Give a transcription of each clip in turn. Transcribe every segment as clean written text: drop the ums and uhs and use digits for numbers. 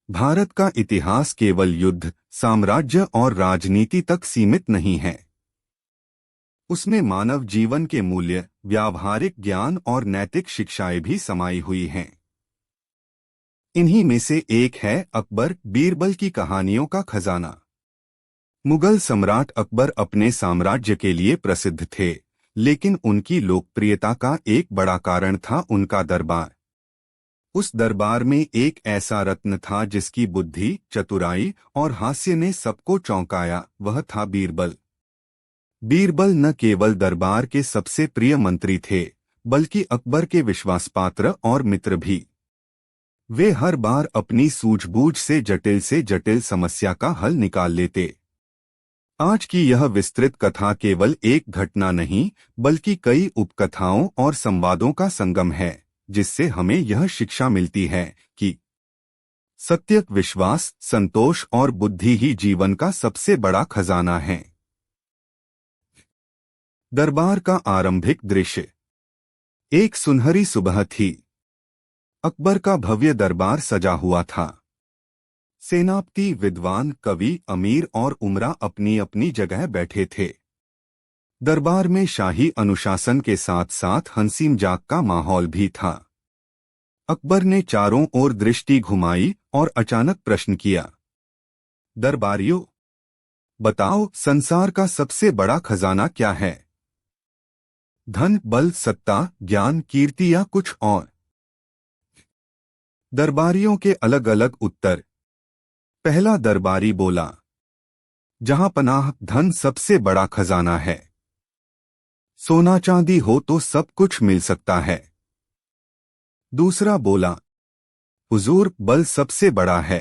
भारत का इतिहास केवल युद्ध, साम्राज्य और राजनीति तक सीमित नहीं है। उसमें मानव जीवन के मूल्य, व्यावहारिक ज्ञान और नैतिक शिक्षाएं भी समाई हुई हैं। इन्हीं में से एक है अकबर बीरबल की कहानियों का खजाना। मुगल सम्राट अकबर अपने साम्राज्य के लिए प्रसिद्ध थे, लेकिन उनकी लोकप्रियता का एक बड़ा कारण था उनका दरबार। उस दरबार में एक ऐसा रत्न था जिसकी बुद्धि, चतुराई और हास्य ने सबको चौंकाया, वह था बीरबल। बीरबल न केवल दरबार के सबसे प्रिय मंत्री थे, बल्कि अकबर के विश्वासपात्र और मित्र भी। वे हर बार अपनी सूझबूझ से जटिल समस्या का हल निकाल लेते। आज की यह विस्तृत कथा केवल एक घटना नहीं, बल्कि कई उपकथाओं और संवादों का संगम है, जिससे हमें यह शिक्षा मिलती है कि सत्य, विश्वास, संतोष और बुद्धि ही जीवन का सबसे बड़ा खजाना है। दरबार का आरंभिक दृश्य। एक सुनहरी सुबह थी। अकबर का भव्य दरबार सजा हुआ था। सेनापति, विद्वान, कवि, अमीर और उमरा अपनी अपनी जगह बैठे थे। दरबार में शाही अनुशासन के साथ साथ हंसी मजाक का माहौल भी था। अकबर ने चारों ओर दृष्टि घुमाई और अचानक प्रश्न किया, दरबारियों, बताओ, संसार का सबसे बड़ा खजाना क्या है? धन, बल, सत्ता, ज्ञान, कीर्ति या कुछ और? दरबारियों के अलग अलग उत्तर। पहला दरबारी बोला, जहां पनाह, धन सबसे बड़ा खजाना है। सोना चांदी हो तो सब कुछ मिल सकता है। दूसरा बोला, हुजूर, बल सबसे बड़ा है।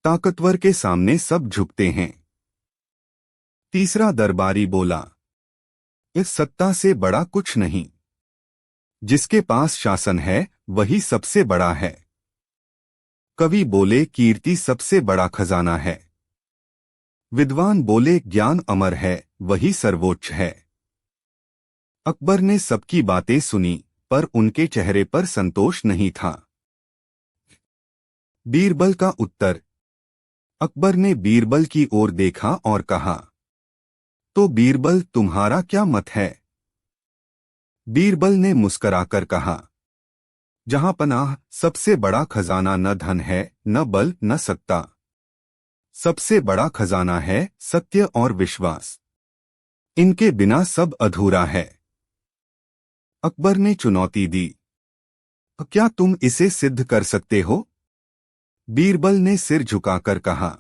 ताकतवर के सामने सब झुकते हैं। तीसरा दरबारी बोला, इस सत्ता से बड़ा कुछ नहीं। जिसके पास शासन है वही सबसे बड़ा है। कवि बोले, कीर्ति सबसे बड़ा खजाना है। विद्वान बोले, ज्ञान अमर है, वही सर्वोच्च है। अकबर ने सबकी बातें सुनी, पर उनके चेहरे पर संतोष नहीं था। बीरबल का उत्तर। अकबर ने बीरबल की ओर देखा और कहा, तो बीरबल, तुम्हारा क्या मत है? बीरबल ने मुस्कराकर कहा, जहां पनाह, सबसे बड़ा खजाना न धन है, न बल, न सत्ता। सबसे बड़ा खजाना है सत्य और विश्वास। इनके बिना सब अधूरा है। अकबर ने चुनौती दी, क्या तुम इसे सिद्ध कर सकते हो? बीरबल ने सिर झुकाकर कहा,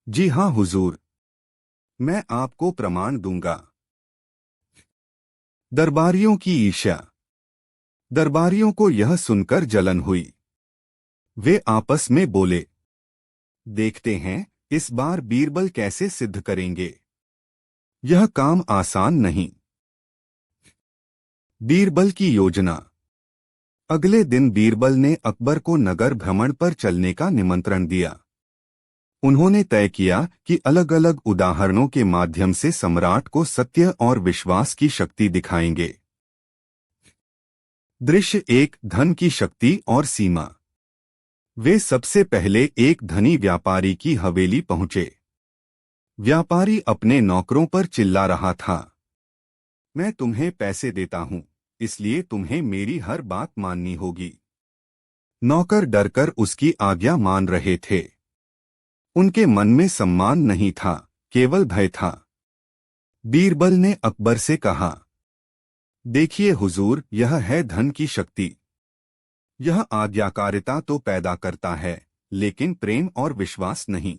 जी हां हुजूर, मैं आपको प्रमाण दूंगा। दरबारियों की ईर्ष्या। दरबारियों को यह सुनकर जलन हुई। वे आपस में बोले, देखते हैं इस बार बीरबल कैसे सिद्ध करेंगे। यह काम आसान नहीं। बीरबल की योजना। अगले दिन बीरबल ने अकबर को नगर भ्रमण पर चलने का निमंत्रण दिया। उन्होंने तय किया कि अलग अलग उदाहरणों के माध्यम से सम्राट को सत्य और विश्वास की शक्ति दिखाएंगे। दृश्य एक, धन की शक्ति और सीमा। वे सबसे पहले एक धनी व्यापारी की हवेली पहुंचे। व्यापारी अपने नौकरों पर चिल्ला रहा था, मैं तुम्हें पैसे देता हूं, इसलिए तुम्हें मेरी हर बात माननी होगी। नौकर डरकर उसकी आज्ञा मान रहे थे। उनके मन में सम्मान नहीं था, केवल भय था। बीरबल ने अकबर से कहा, देखिए हुजूर, यह है धन की शक्ति। यह आज्ञाकारिता तो पैदा करता है, लेकिन प्रेम और विश्वास नहीं।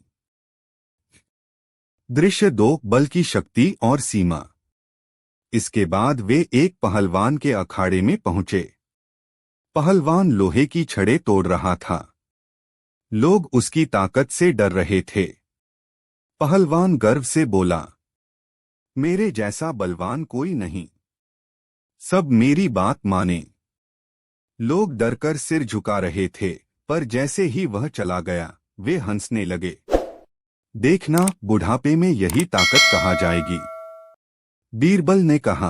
दृश्य दो, बल की शक्ति और सीमा। इसके बाद वे एक पहलवान के अखाड़े में पहुंचे। पहलवान लोहे की छड़ें तोड़ रहा था। लोग उसकी ताकत से डर रहे थे। पहलवान गर्व से बोला, मेरे जैसा बलवान कोई नहीं। सब मेरी बात माने। लोग डरकर सिर झुका रहे थे, पर जैसे ही वह चला गया, वे हंसने लगे। देखना, बुढ़ापे में यही ताकत कहा जाएगी। बीरबल ने कहा,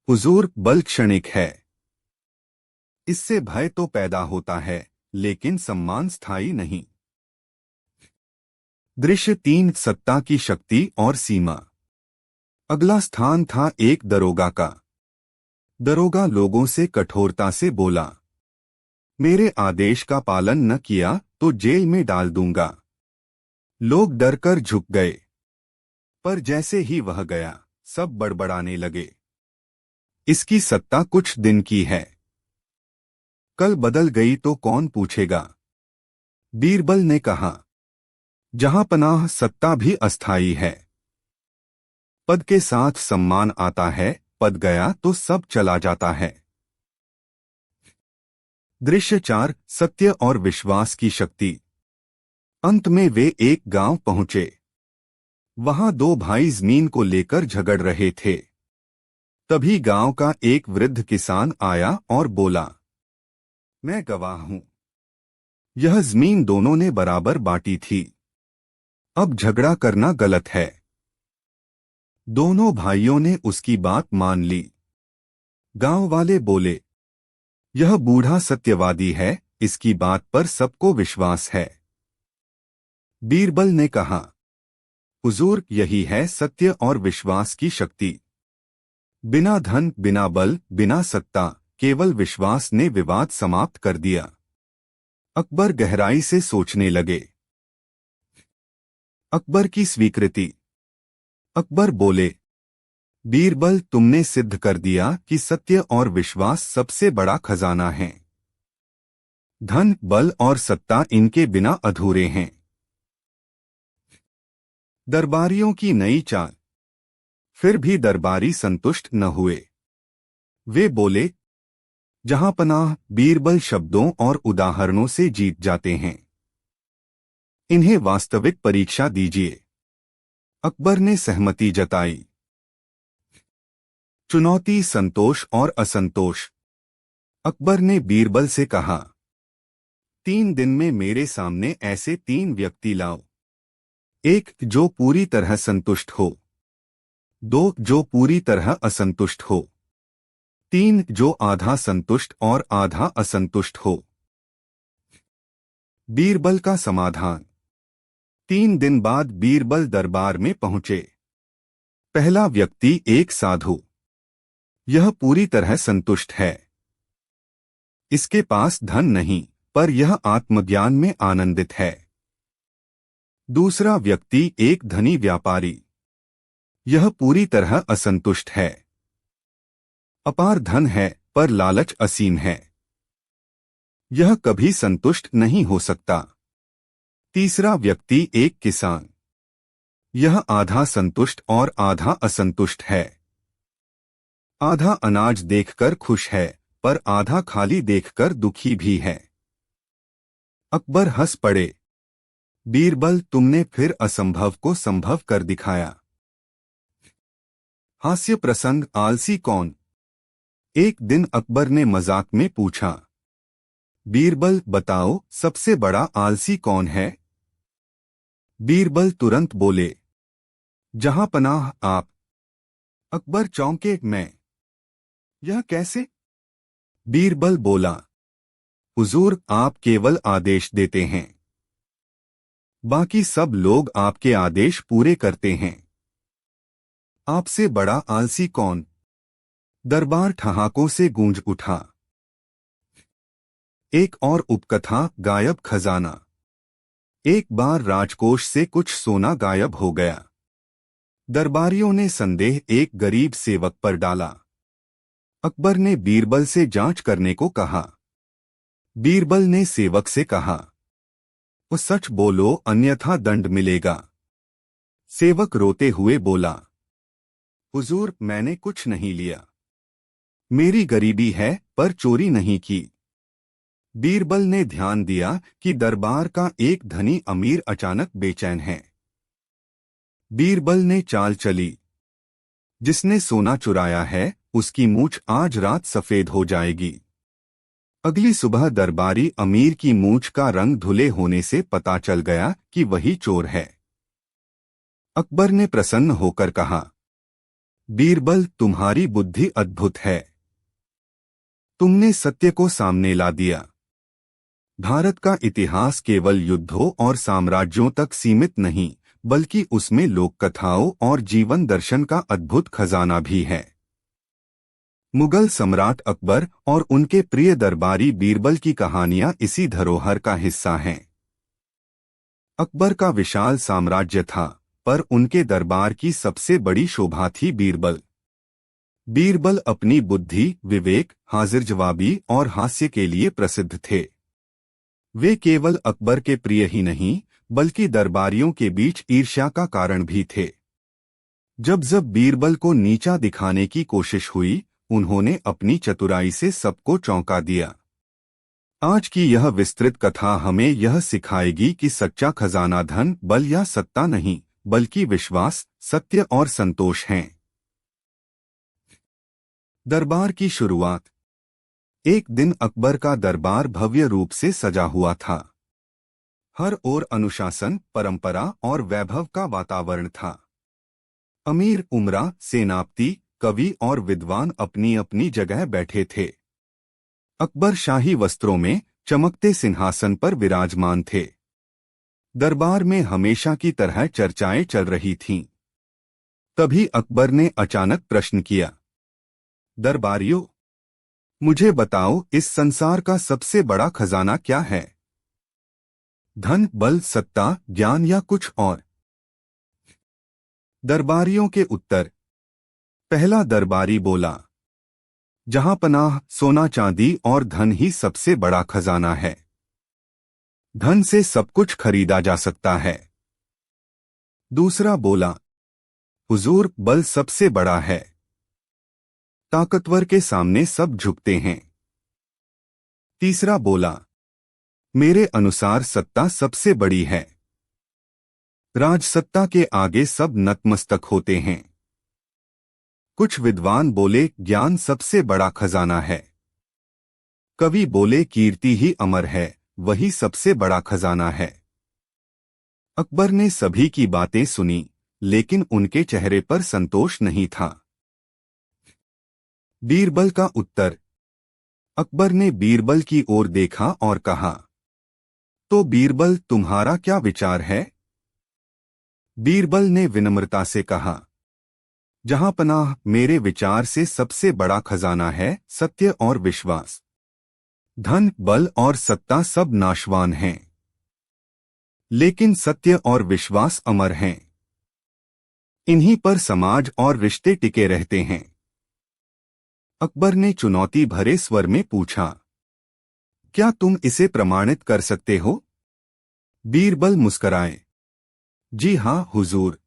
हुजूर, बल क्षणिक है। इससे भय तो पैदा होता है, लेकिन सम्मान स्थायी नहीं। दृश्य 3, सत्ता की शक्ति और सीमा। अगला स्थान था एक दरोगा का। दरोगा लोगों से कठोरता से बोला, मेरे आदेश का पालन न किया तो जेल में डाल दूंगा। लोग डरकर झुक गए, पर जैसे ही वह गया सब बड़बड़ाने लगे, इसकी सत्ता कुछ दिन की है, कल बदल गई तो कौन पूछेगा। बीरबल ने कहा, जहां पनाह सत्ता भी अस्थायी है। पद के साथ सम्मान आता है, पद गया तो सब चला जाता है। दृश्य 4, सत्य और विश्वास की शक्ति। अंत में वे एक गांव पहुंचे। वहां दो भाई जमीन को लेकर झगड़ रहे थे। तभी गांव का एक वृद्ध किसान आया और बोला, मैं गवाह हूं, यह जमीन दोनों ने बराबर बांटी थी, अब झगड़ा करना गलत है। दोनों भाइयों ने उसकी बात मान ली। गांव वाले बोले, यह बूढ़ा सत्यवादी है, इसकी बात पर सबको विश्वास है। बीरबल ने कहा, हुजूर, यही है सत्य और विश्वास की शक्ति। बिना धन, बिना बल, बिना सत्ता, केवल विश्वास ने विवाद समाप्त कर दिया। अकबर गहराई से सोचने लगे। अकबर की स्वीकृति। अकबर बोले, बीरबल, तुमने सिद्ध कर दिया कि सत्य और विश्वास सबसे बड़ा खजाना है। धन, बल और सत्ता इनके बिना अधूरे हैं। दरबारियों की नई चाल। फिर भी दरबारी संतुष्ट न हुए। वे बोले, जहां पनाह, बीरबल शब्दों और उदाहरणों से जीत जाते हैं, इन्हें वास्तविक परीक्षा दीजिए। अकबर ने सहमति जताई। चुनौती, संतोष और असंतोष। अकबर ने बीरबल से कहा, 3 दिन में मेरे सामने ऐसे 3 व्यक्ति लाओ। 1 जो पूरी तरह संतुष्ट हो, 2 जो पूरी तरह असंतुष्ट हो, 3 जो आधा संतुष्ट और आधा असंतुष्ट हो। बीरबल का समाधान। 3 दिन बाद बीरबल दरबार में पहुंचे। पहला व्यक्ति एक साधु। यह पूरी तरह संतुष्ट है। इसके पास धन नहीं, पर यह आत्मज्ञान में आनंदित है। दूसरा व्यक्ति एक धनी व्यापारी। यह पूरी तरह असंतुष्ट है। अपार धन है, पर लालच असीम है। यह कभी संतुष्ट नहीं हो सकता। तीसरा व्यक्ति एक किसान। यह आधा संतुष्ट और आधा असंतुष्ट है। आधा अनाज देखकर खुश है, पर आधा खाली देखकर दुखी भी है। अकबर हंस पड़े। बीरबल, तुमने फिर असंभव को संभव कर दिखाया। हास्य प्रसंग। आलसी कौन। एक दिन अकबर ने मजाक में पूछा, बीरबल बताओ, सबसे बड़ा आलसी कौन है। बीरबल तुरंत बोले, जहां पनाह, आप। अकबर चौंके, मैं। यह कैसे। बीरबल बोला, हुजूर, आप केवल आदेश देते हैं, बाकी सब लोग आपके आदेश पूरे करते हैं। आपसे बड़ा आलसी कौन। दरबार ठहाकों से गूंज उठा। एक और उपकथा। गायब खजाना। एक बार राजकोष से कुछ सोना गायब हो गया। दरबारियों ने संदेह एक गरीब सेवक पर डाला। अकबर ने बीरबल से जांच करने को कहा। बीरबल ने सेवक से कहा, वो सच बोलो, अन्यथा दंड मिलेगा। सेवक रोते हुए बोला, हुजूर, मैंने कुछ नहीं लिया। मेरी गरीबी है, पर चोरी नहीं की। बीरबल ने ध्यान दिया कि दरबार का एक धनी अमीर अचानक बेचैन है। बीरबल ने चाल चली, जिसने सोना चुराया है, उसकी मूंछ आज रात सफेद हो जाएगी। अगली सुबह दरबारी अमीर की मूंछ का रंग धुले होने से पता चल गया कि वही चोर है। अकबर ने प्रसन्न होकर कहा, बीरबल, तुम्हारी बुद्धि अद्भुत है। तुमने सत्य को सामने ला दिया। भारत का इतिहास केवल युद्धों और साम्राज्यों तक सीमित नहीं, बल्कि उसमें लोककथाओं और जीवन दर्शन का अद्भुत खजाना भी है। मुगल सम्राट अकबर और उनके प्रिय दरबारी बीरबल की कहानियां इसी धरोहर का हिस्सा हैं। अकबर का विशाल साम्राज्य था, पर उनके दरबार की सबसे बड़ी शोभा थी बीरबल। बीरबल अपनी बुद्धि, विवेक, हाजिर-जवाबी और हास्य के लिए प्रसिद्ध थे। वे केवल अकबर के प्रिय ही नहीं, बल्कि दरबारियों के बीच ईर्ष्या का कारण भी थे। जब जब बीरबल को नीचा दिखाने की कोशिश हुई, उन्होंने अपनी चतुराई से सबको चौंका दिया। आज की यह विस्तृत कथा हमें यह सिखाएगी कि सच्चा खजाना धन, बल या सत्ता नहीं, बल्कि विश्वास, सत्य और संतोष हैं। दरबार की शुरुआत। एक दिन अकबर का दरबार भव्य रूप से सजा हुआ था। हर ओर अनुशासन, परंपरा और वैभव का वातावरण था। अमीर, उमरा, सेनापति, कवि और विद्वान अपनी अपनी जगह बैठे थे। अकबर शाही वस्त्रों में, चमकते सिंहासन पर विराजमान थे। दरबार में हमेशा की तरह चर्चाएं चल रही थीं। तभी अकबर ने अचानक प्रश्न किया, दरबारियों, मुझे बताओ, इस संसार का सबसे बड़ा खजाना क्या है? धन, बल, सत्ता, ज्ञान या कुछ और? दरबारियों के उत्तर। पहला दरबारी बोला, जहां पनाह, सोना चांदी और धन ही सबसे बड़ा खजाना है। धन से सब कुछ खरीदा जा सकता है। दूसरा बोला, हुजूर, बल सबसे बड़ा है। ताकतवर के सामने सब झुकते हैं। तीसरा बोला, मेरे अनुसार सत्ता सबसे बड़ी है। राजसत्ता के आगे सब नतमस्तक होते हैं। कुछ विद्वान बोले, ज्ञान सबसे बड़ा खजाना है। कवि बोले, कीर्ति ही अमर है, वही सबसे बड़ा खजाना है। अकबर ने सभी की बातें सुनी, लेकिन उनके चेहरे पर संतोष नहीं था। बीरबल का उत्तर। अकबर ने बीरबल की ओर देखा और कहा, तो बीरबल, तुम्हारा क्या विचार है? बीरबल ने विनम्रता से कहा, जहां पनाह, मेरे विचार से सबसे बड़ा खजाना है सत्य और विश्वास। धन, बल और सत्ता सब नाशवान हैं, लेकिन सत्य और विश्वास अमर हैं। इन्हीं पर समाज और रिश्ते टिके रहते हैं। अकबर ने चुनौती भरे स्वर में पूछा, क्या तुम इसे प्रमाणित कर सकते हो? बीरबल मुस्कराए, जी हां हुजूर,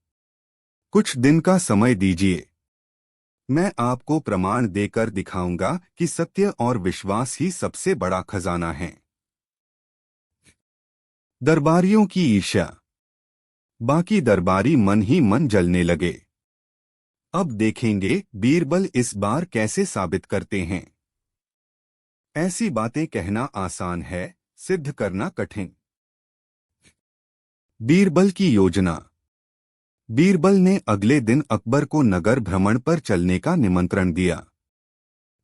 कुछ दिन का समय दीजिए। मैं आपको प्रमाण देकर दिखाऊंगा कि सत्य और विश्वास ही सबसे बड़ा खजाना है। दरबारियों की ईर्ष्या। बाकी दरबारी मन ही मन जलने लगे। अब देखेंगे बीरबल इस बार कैसे साबित करते हैं। ऐसी बातें कहना आसान है, सिद्ध करना कठिन। बीरबल की योजना। बीरबल ने अगले दिन अकबर को नगर भ्रमण पर चलने का निमंत्रण दिया।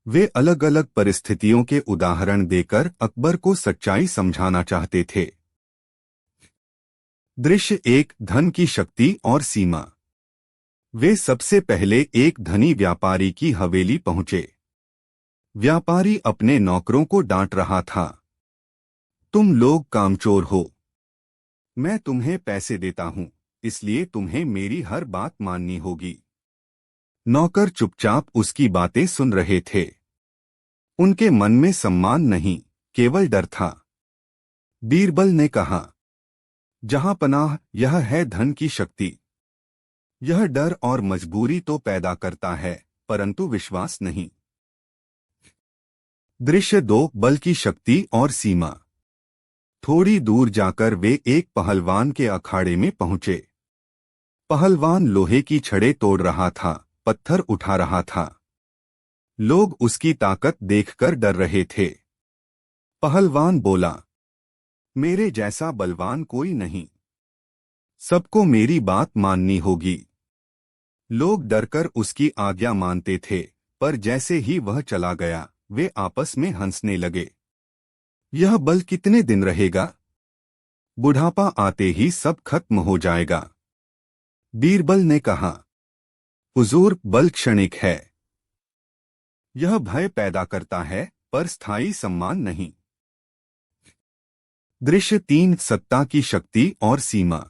वे अलग अलग परिस्थितियों के उदाहरण देकर अकबर को सच्चाई समझाना चाहते थे। दृश्य एक, धन की शक्ति और सीमा। वे सबसे पहले एक धनी व्यापारी की हवेली पहुंचे। व्यापारी अपने नौकरों को डांट रहा था, तुम लोग कामचोर हो। मैं तुम्हें पैसे देता हूं, इसलिए तुम्हें मेरी हर बात माननी होगी। नौकर चुपचाप उसकी बातें सुन रहे थे। उनके मन में सम्मान नहीं, केवल डर था। बीरबल ने कहा, जहां पनाह, यह है धन की शक्ति। यह डर और मजबूरी तो पैदा करता है, परंतु विश्वास नहीं। दृश्य दो, बल की शक्ति और सीमा। थोड़ी दूर जाकर वे एक पहलवान के अखाड़े में पहुंचे। पहलवान लोहे की छड़ें तोड़ रहा था, पत्थर उठा रहा था। लोग उसकी ताकत देखकर डर रहे थे। पहलवान बोला, मेरे जैसा बलवान कोई नहीं। सबको मेरी बात माननी होगी। लोग डरकर उसकी आज्ञा मानते थे, पर जैसे ही वह चला गया, वे आपस में हंसने लगे। यह बल कितने दिन रहेगा? बुढ़ापा आते ही सब खत्म हो जाएगा। बीरबल ने कहा, हुजूर, बल क्षणिक है। यह भय पैदा करता है पर स्थायी सम्मान नहीं। दृश्य 3, सत्ता की शक्ति और सीमा।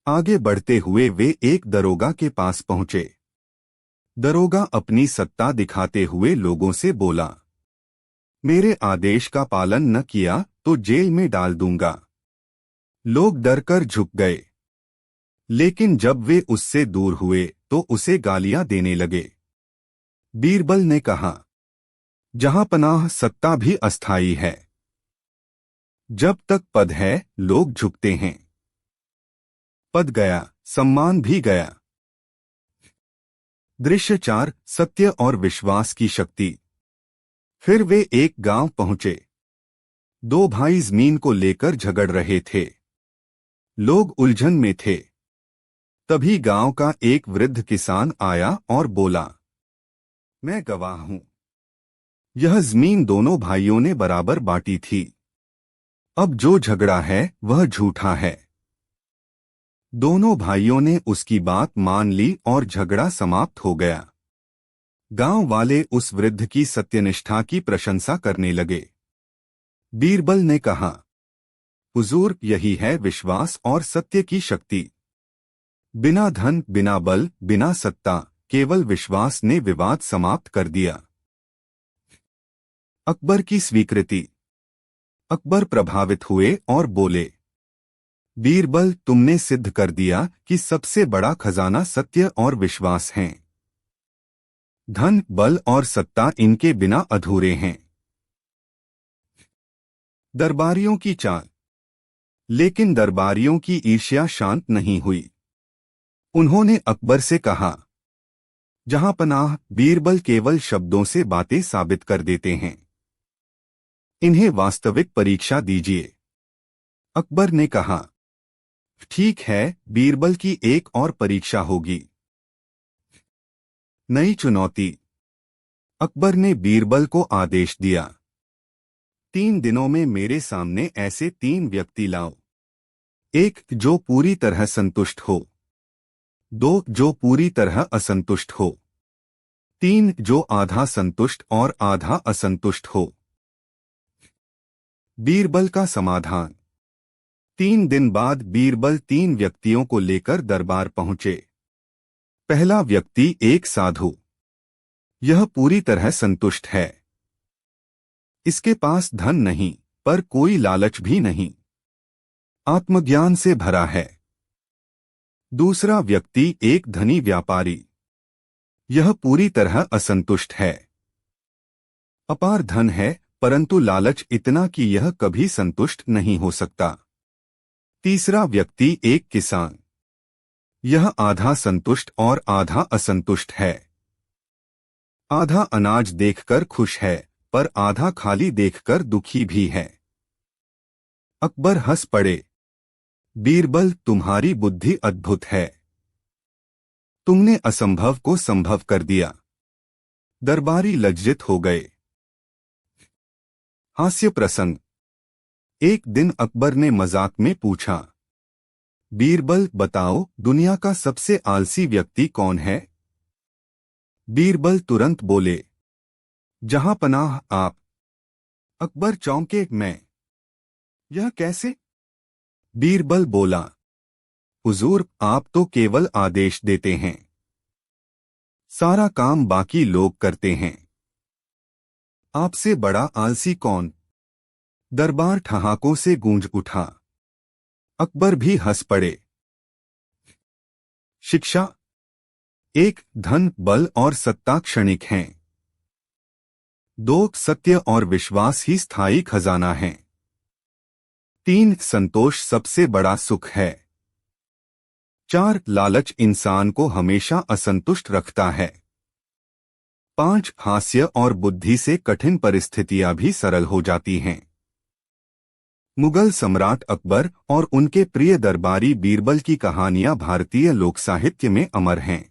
आगे बढ़ते हुए वे एक दरोगा के पास पहुंचे। दरोगा अपनी सत्ता दिखाते हुए लोगों से बोला, मेरे आदेश का पालन न किया तो जेल में डाल दूंगा। लोग डरकर झुक गए, लेकिन जब वे उससे दूर हुए तो उसे गालियां देने लगे। बीरबल ने कहा, जहां पनाह सत्ता भी अस्थायी है। जब तक पद है लोग झुकते हैं। पद गया, सम्मान भी गया। दृश्य 4, सत्य और विश्वास की शक्ति। फिर वे एक गांव पहुंचे। दो भाई जमीन को लेकर झगड़ रहे थे। लोग उलझन में थे। तभी गांव का एक वृद्ध किसान आया और बोला, मैं गवाह हूं। यह जमीन दोनों भाइयों ने बराबर बांटी थी। अब जो झगड़ा है वह झूठा है। दोनों भाइयों ने उसकी बात मान ली और झगड़ा समाप्त हो गया। गांव वाले उस वृद्ध की सत्यनिष्ठा की प्रशंसा करने लगे। बीरबल ने कहा, हुजूर, यही है विश्वास और सत्य की शक्ति। बिना धन, बिना बल, बिना सत्ता, केवल विश्वास ने विवाद समाप्त कर दिया। अकबर की स्वीकृति। अकबर प्रभावित हुए और बोले, बीरबल, तुमने सिद्ध कर दिया कि सबसे बड़ा खजाना सत्य और विश्वास हैं। धन, बल और सत्ता इनके बिना अधूरे हैं। दरबारियों की चाल। लेकिन दरबारियों की ईर्ष्या शांत नहीं हुई। उन्होंने अकबर से कहा, जहां पनाह, बीरबल केवल शब्दों से बातें साबित कर देते हैं। इन्हें वास्तविक परीक्षा दीजिए। अकबर ने कहा, ठीक है, बीरबल की एक और परीक्षा होगी। नई चुनौती। अकबर ने बीरबल को आदेश दिया, 3 दिनों में मेरे सामने ऐसे 3 व्यक्ति लाओ। 1 जो पूरी तरह संतुष्ट हो, 2 जो पूरी तरह असंतुष्ट हो, 3 जो आधा संतुष्ट और आधा असंतुष्ट हो। बीरबल का समाधान। 3 दिन बाद बीरबल 3 व्यक्तियों को लेकर दरबार पहुंचे। पहला व्यक्ति एक साधु। यह पूरी तरह संतुष्ट है। इसके पास धन नहीं, पर कोई लालच भी नहीं। आत्मज्ञान से भरा है। दूसरा व्यक्ति एक धनी व्यापारी। यह पूरी तरह असंतुष्ट है। अपार धन है, परंतु लालच इतना कि यह कभी संतुष्ट नहीं हो सकता। तीसरा व्यक्ति एक किसान। यह आधा संतुष्ट और आधा असंतुष्ट है। आधा अनाज देखकर खुश है, पर आधा खाली देखकर दुखी भी है। अकबर हंस पड़े। बीरबल, तुम्हारी बुद्धि अद्भुत है। तुमने असंभव को संभव कर दिया। दरबारी लज्जित हो गए। हास्य प्रसंग। एक दिन अकबर ने मजाक में पूछा, बीरबल, बताओ, दुनिया का सबसे आलसी व्यक्ति कौन है? बीरबल तुरंत बोले, जहां पनाह, आप। अकबर चौंके, मैं? यह कैसे? बीरबल बोला, हुजूर, आप तो केवल आदेश देते हैं। सारा काम बाकी लोग करते हैं। आपसे बड़ा आलसी कौन? दरबार ठहाकों से गूंज उठा। अकबर भी हंस पड़े। शिक्षा। 1 धन, बल और सत्ता क्षणिक हैं। 2 सत्य और विश्वास ही स्थायी खजाना है। 3 संतोष सबसे बड़ा सुख है। 4 लालच इंसान को हमेशा असंतुष्ट रखता है। 5 हास्य और बुद्धि से कठिन परिस्थितियां भी सरल हो जाती हैं। मुगल सम्राट अकबर और उनके प्रिय दरबारी बीरबल की कहानियां भारतीय लोक साहित्य में अमर हैं।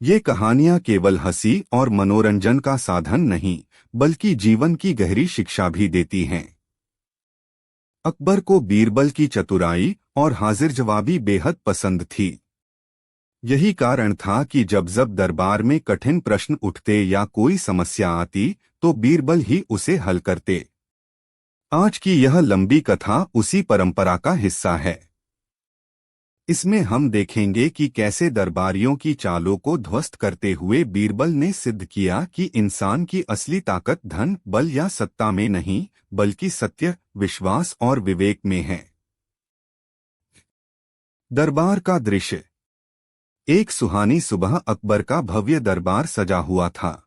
ये कहानियां केवल हंसी और मनोरंजन का साधन नहीं, बल्कि जीवन की गहरी शिक्षा भी देती हैं। अकबर को बीरबल की चतुराई और हाजिर जवाबी बेहद पसंद थी। यही कारण था कि जब दरबार में कठिन प्रश्न उठते या कोई समस्या आती, तो बीरबल ही उसे हल करते। आज की यह लंबी कथा उसी परंपरा का हिस्सा है। इसमें हम देखेंगे कि कैसे दरबारियों की चालों को ध्वस्त करते हुए बीरबल ने सिद्ध किया कि इंसान की असली ताकत धन, बल या सत्ता में नहीं, बल्कि सत्य, विश्वास और विवेक में है। दरबार का दृश्य। एक सुहानी सुबह अकबर का भव्य दरबार सजा हुआ था।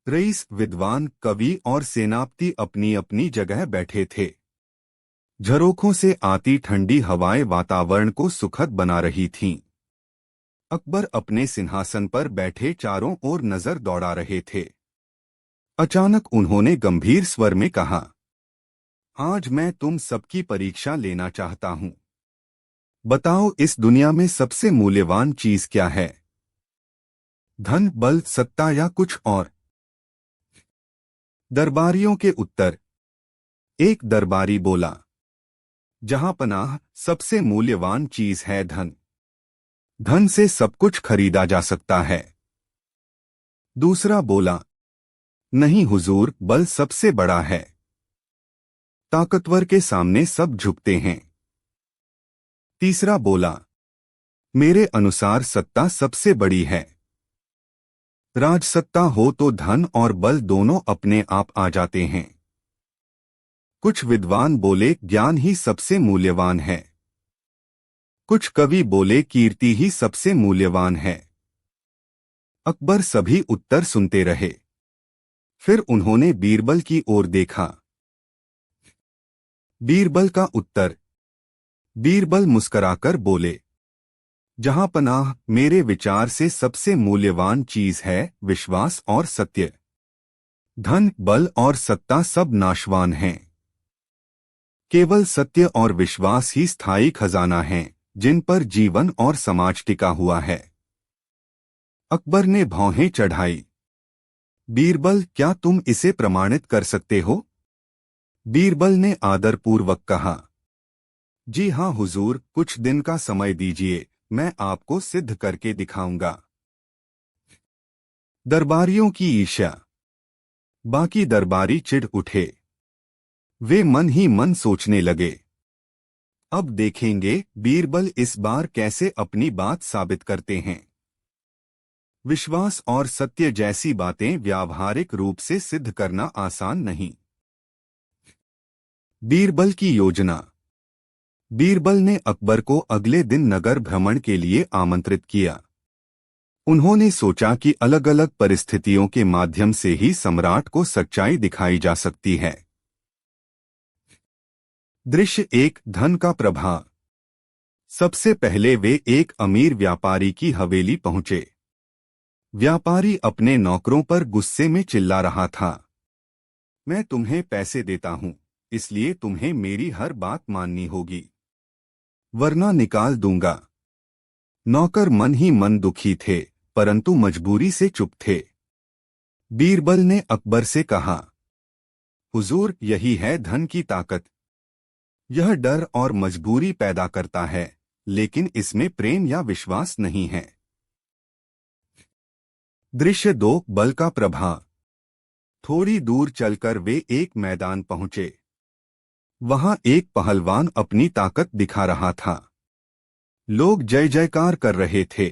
रईस, विद्वान, कवि और सेनापति अपनी अपनी जगह बैठे थे। झरोखों से आती ठंडी हवाएं वातावरण को सुखद बना रही थीं। अकबर अपने सिंहासन पर बैठे चारों ओर नजर दौड़ा रहे थे। अचानक उन्होंने गंभीर स्वर में कहा, आज मैं तुम सबकी परीक्षा लेना चाहता हूं। बताओ, इस दुनिया में सबसे मूल्यवान चीज क्या है? धन, बल, सत्ता या कुछ और? दरबारियों के उत्तर। एक दरबारी बोला, जहां पनाह, सबसे मूल्यवान चीज है धन। धन से सब कुछ खरीदा जा सकता है। दूसरा बोला, नहीं हुजूर, बल सबसे बड़ा है। ताकतवर के सामने सब झुकते हैं। तीसरा बोला, मेरे अनुसार सत्ता सबसे बड़ी है। राजसत्ता हो तो धन और बल दोनों अपने आप आ जाते हैं। कुछ विद्वान बोले, ज्ञान ही सबसे मूल्यवान है। कुछ कवि बोले, कीर्ति ही सबसे मूल्यवान है। अकबर सभी उत्तर सुनते रहे। फिर उन्होंने बीरबल की ओर देखा। बीरबल का उत्तर। बीरबल मुस्कराकर बोले, जहां पनाह, मेरे विचार से सबसे मूल्यवान चीज है विश्वास और सत्य। धन, बल और सत्ता सब नाशवान हैं। केवल सत्य और विश्वास ही स्थायी खजाना हैं, जिन पर जीवन और समाज टिका हुआ है। अकबर ने भौहें चढ़ाई। बीरबल, क्या तुम इसे प्रमाणित कर सकते हो? बीरबल ने आदरपूर्वक कहा, जी हां हुजूर, कुछ दिन का समय दीजिए, मैं आपको सिद्ध करके दिखाऊंगा। दरबारियों की ईर्ष्या। बाकी दरबारी चिढ़ उठे। वे मन ही मन सोचने लगे, अब देखेंगे बीरबल इस बार कैसे अपनी बात साबित करते हैं। विश्वास और सत्य जैसी बातें व्यावहारिक रूप से सिद्ध करना आसान नहीं। बीरबल की योजना। बीरबल ने अकबर को अगले दिन नगर भ्रमण के लिए आमंत्रित किया। उन्होंने सोचा कि अलग अलग परिस्थितियों के माध्यम से ही सम्राट को सच्चाई दिखाई जा सकती है। दृश्य एक, धन का प्रभाव। सबसे पहले वे एक अमीर व्यापारी की हवेली पहुंचे। व्यापारी अपने नौकरों पर गुस्से में चिल्ला रहा था, मैं तुम्हें पैसे देता हूं, इसलिए तुम्हें मेरी हर बात माननी होगी, वरना निकाल दूंगा। नौकर मन ही मन दुखी थे, परंतु मजबूरी से चुप थे। बीरबल ने अकबर से कहा, हुजूर, यही है धन की ताकत। यह डर और मजबूरी पैदा करता है, लेकिन इसमें प्रेम या विश्वास नहीं है। दृश्य दो, बल का प्रभाव। थोड़ी दूर चलकर वे एक मैदान पहुंचे। वहां एक पहलवान अपनी ताकत दिखा रहा था। लोग जय जयकार कर रहे थे।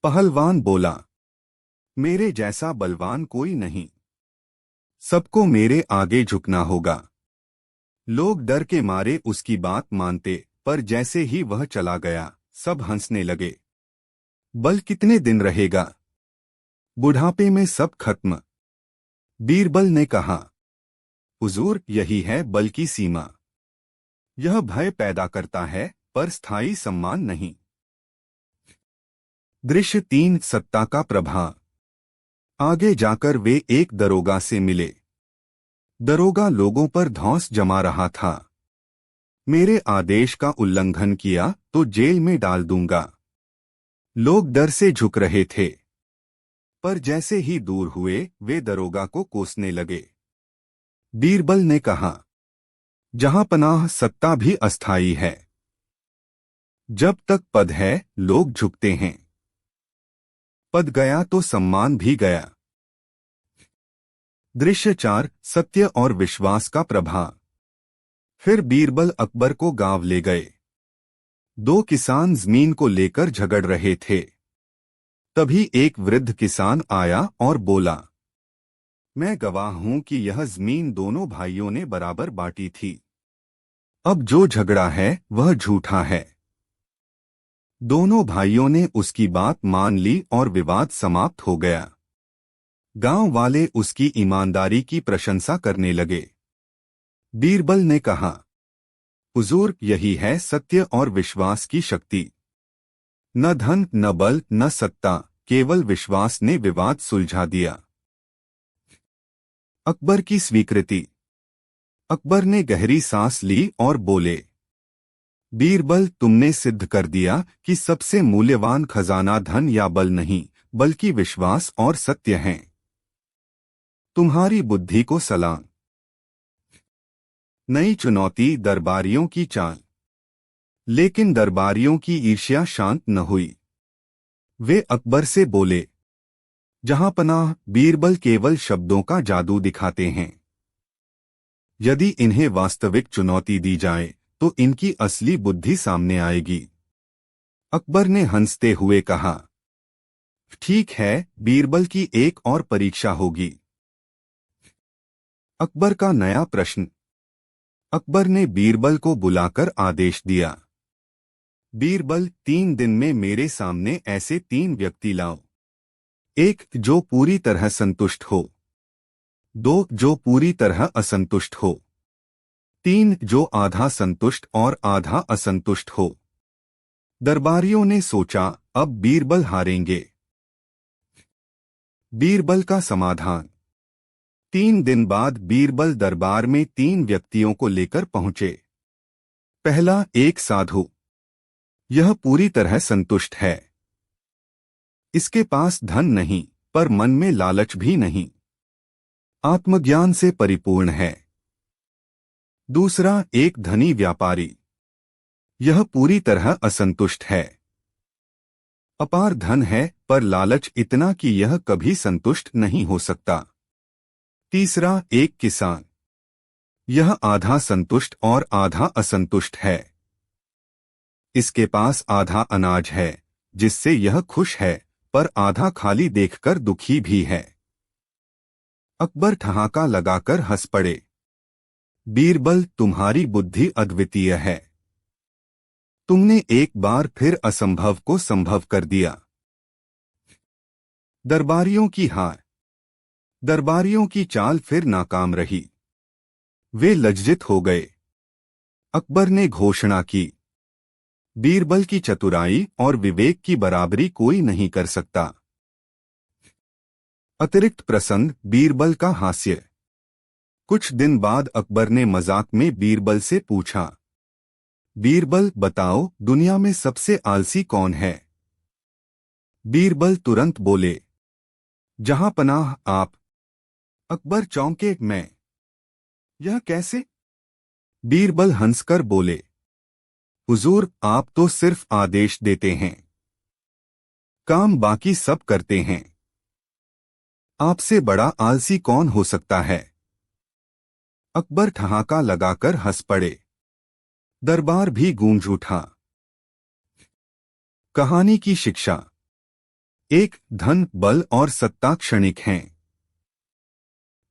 पहलवान बोला, मेरे जैसा बलवान कोई नहीं, सबको मेरे आगे झुकना होगा। लोग डर के मारे उसकी बात मानते, पर जैसे ही वह चला गया, सब हंसने लगे। बल कितने दिन रहेगा? बुढ़ापे में सब खत्म। बीरबल ने कहा, हुजूर, यही है बल की सीमा। यह भय पैदा करता है, पर स्थायी सम्मान नहीं। दृश्य तीन, सत्ता का प्रभाव। आगे जाकर वे एक दरोगा से मिले। दरोगा लोगों पर धौंस जमा रहा था। मेरे आदेश का उल्लंघन किया तो जेल में डाल दूंगा। लोग डर से झुक रहे थे, पर जैसे ही दूर हुए वे दरोगा को कोसने लगे। बीरबल ने कहा, जहां पनाह सत्ता भी अस्थायी है। जब तक पद है लोग झुकते हैं, पद गया तो सम्मान भी गया। दृश्य 4, सत्य और विश्वास का प्रभाव। फिर बीरबल अकबर को गांव ले गए। दो किसान जमीन को लेकर झगड़ रहे थे। तभी एक वृद्ध किसान आया और बोला, मैं गवाह हूं कि यह जमीन दोनों भाइयों ने बराबर बांटी थी। अब जो झगड़ा है वह झूठा है। दोनों भाइयों ने उसकी बात मान ली और विवाद समाप्त हो गया। गांव वाले उसकी ईमानदारी की प्रशंसा करने लगे। बीरबल ने कहा, हुजूर, यही है सत्य और विश्वास की शक्ति। न धन, न बल, न सत्ता, केवल विश्वास ने विवाद सुलझा दिया। अकबर की स्वीकृति। अकबर ने गहरी सांस ली और बोले, बीरबल, तुमने सिद्ध कर दिया कि सबसे मूल्यवान खजाना धन या बल नहीं, बल्कि विश्वास और सत्य हैं। तुम्हारी बुद्धि को सलाम। नई चुनौती, दरबारियों की चाल। लेकिन दरबारियों की ईर्ष्या शांत न हुई। वे अकबर से बोले, जहां पनाह, बीरबल केवल शब्दों का जादू दिखाते हैं। यदि इन्हें वास्तविक चुनौती दी जाए तो इनकी असली बुद्धि सामने आएगी। अकबर ने हंसते हुए कहा, ठीक है, बीरबल की एक और परीक्षा होगी। अकबर का नया प्रश्न। अकबर ने बीरबल को बुलाकर आदेश दिया, बीरबल, 3 दिन में मेरे सामने ऐसे 3 व्यक्ति लाओ। 1 जो पूरी तरह संतुष्ट हो, 2 जो पूरी तरह असंतुष्ट हो, 3 जो आधा संतुष्ट और आधा असंतुष्ट हो। दरबारियों ने सोचा, अब बीरबल हारेंगे। बीरबल का समाधान। 3 दिन बाद बीरबल दरबार में 3 व्यक्तियों को लेकर पहुंचे। पहला, एक साधु। यह पूरी तरह संतुष्ट है। इसके पास धन नहीं, पर मन में लालच भी नहीं। आत्मज्ञान से परिपूर्ण है। दूसरा, एक धनी व्यापारी। यह पूरी तरह असंतुष्ट है। अपार धन है, पर लालच इतना कि यह कभी संतुष्ट नहीं हो सकता। तीसरा, एक किसान। यह आधा संतुष्ट और आधा असंतुष्ट है। इसके पास आधा अनाज है, जिससे यह खुश है, पर आधा खाली देखकर दुखी भी है। अकबर ठहाका लगाकर हंस पड़े। बीरबल, तुम्हारी बुद्धि अद्वितीय है। तुमने एक बार फिर असंभव को संभव कर दिया। दरबारियों की हार। दरबारियों की चाल फिर नाकाम रही। वे लज्जित हो गए। अकबर ने घोषणा की, बीरबल की चतुराई और विवेक की बराबरी कोई नहीं कर सकता। अतिरिक्त प्रसंग, बीरबल का हास्य। कुछ दिन बाद अकबर ने मजाक में बीरबल से पूछा, बीरबल, बताओ, दुनिया में सबसे आलसी कौन है? बीरबल तुरंत बोले, जहां पनाह, आप। अकबर चौंके, मैं? यह कैसे? बीरबल हंसकर बोले, हुजूर, आप तो सिर्फ आदेश देते हैं, काम बाकी सब करते हैं। आपसे बड़ा आलसी कौन हो सकता है? अकबर ठहाका लगाकर हंस पड़े। दरबार भी गूंज उठा। कहानी की शिक्षा। 1 धन, बल और सत्ता क्षणिक हैं।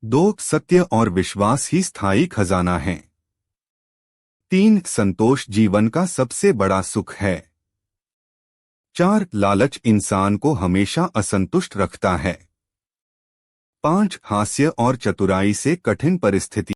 2 सत्य और विश्वास ही स्थायी खजाना है। 3 संतोष जीवन का सबसे बड़ा सुख है। 4 लालच इंसान को हमेशा असंतुष्ट रखता है। 5 हास्य और चतुराई से कठिन परिस्थिति